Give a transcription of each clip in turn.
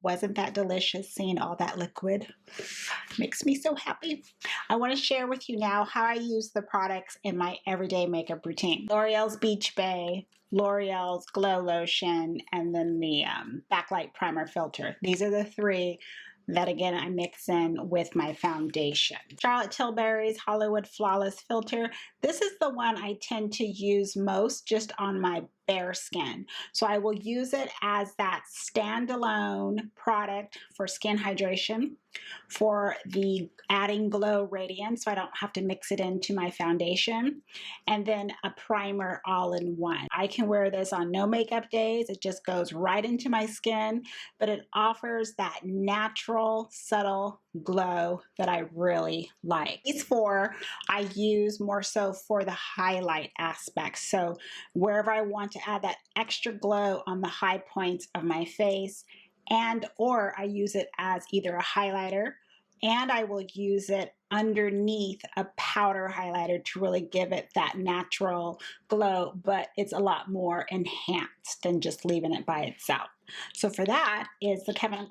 Wasn't that delicious seeing all that liquid? Makes me so happy. I want to share with you now how I use the products in my everyday makeup routine. L'Oreal's Beach Bay, L'Oreal's Glow Lotion, and then the Backlight Primer Filter. These are the three that, again, I mix in with my foundation. Charlotte Tilbury's Hollywood Flawless Filter. This is the one I tend to use most just on my bare skin. So I will use it as that standalone product for skin hydration, for the adding glow radiance, so I don't have to mix it into my foundation, and then a primer all in one. I can wear this on no makeup days. It just goes right into my skin, but it offers that natural, subtle glow that I really like. These four I use more so for the highlight aspect. So wherever I want to add that extra glow on the high points of my face, and or I use it as either a highlighter, and I will use it underneath a powder highlighter to really give it that natural glow, but it's a lot more enhanced than just leaving it by itself. So for that is the Kevyn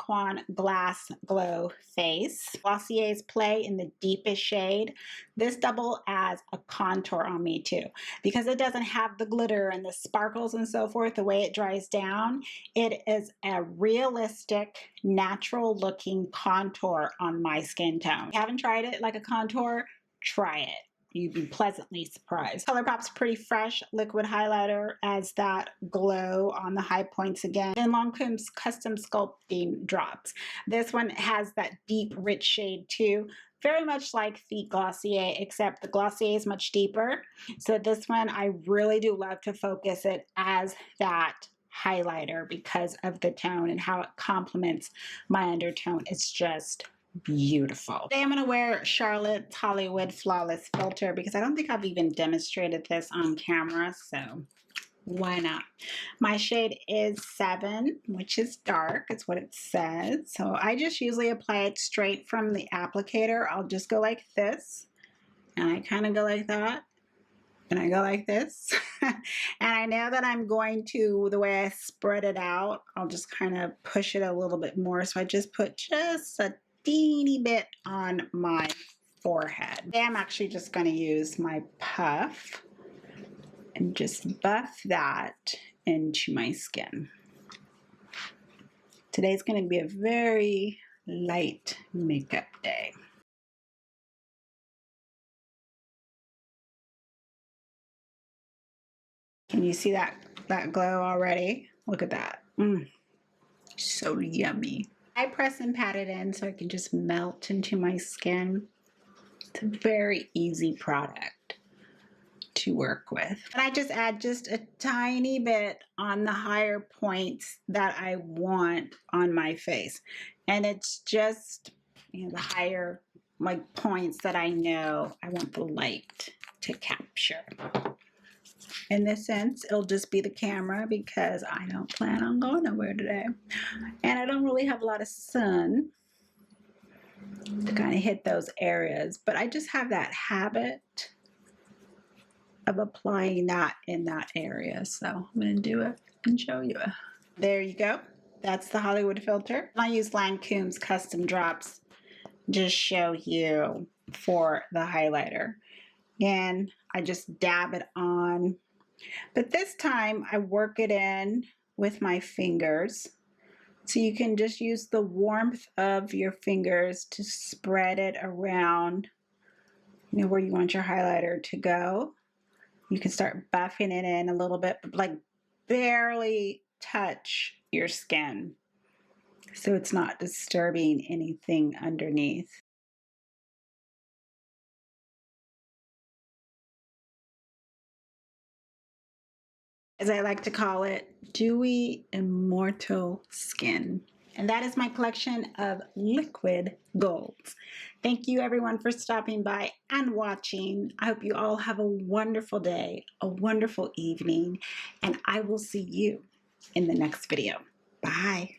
Glass Glow Face. Glossier's Play in the deepest shade. This double as a contour on me too. Because it doesn't have the glitter and the sparkles and so forth, the way it dries down, it is a realistic, natural looking contour on my skin tone. If you haven't tried it like a contour, try it. You'd be pleasantly surprised. ColourPop's Pretty Fresh Liquid Highlighter adds that glow on the high points again. Then Lancôme's Custom Sculpting Drops. This one has that deep, rich shade too. Very much like the Glossier, except the Glossier is much deeper. So this one, I really do love to focus it as that highlighter because of the tone and how it complements my undertone. It's just beautiful. Today I'm going to wear Charlotte's Hollywood Flawless Filter because I don't think I've even demonstrated this on camera, so why not? My shade is 7, which is dark. It's what it says. So I just usually apply it straight from the applicator. I'll just go like this, and I kind of go like that, and I go like this. And I know that I'm going to, the way I spread it out, I'll just kind of push it a little bit more. So I just put just a teeny bit on my forehead. Today I'm actually just going to use my puff and just buff that into my skin. Today's going to be a very light makeup day. Can you see that glow already? Look at that. So yummy. I press and pat it in so it can just melt into my skin. It's a very easy product to work with. And I just add just a tiny bit on the higher points that I want on my face. And it's just, you know, the higher like points that I know I want the light to capture. In this sense, it'll just be the camera because I don't plan on going nowhere today. And I don't really have a lot of sun to kind of hit those areas, but I just have that habit of applying that in that area. So I'm going to do it and show you. There you go. That's the Hollywood filter. I use Lancôme's Custom Drops to show you for the highlighter. And I just dab it on. But this time I work it in with my fingers. So you can just use the warmth of your fingers to spread it around, you know, where you want your highlighter to go. You can start buffing it in a little bit, but like barely touch your skin so it's not disturbing anything underneath. As I like to call it, dewy, immortal skin. And that is my collection of liquid golds. Thank you everyone for stopping by and watching. I hope you all have a wonderful day, a wonderful evening, and I will see you in the next video. Bye.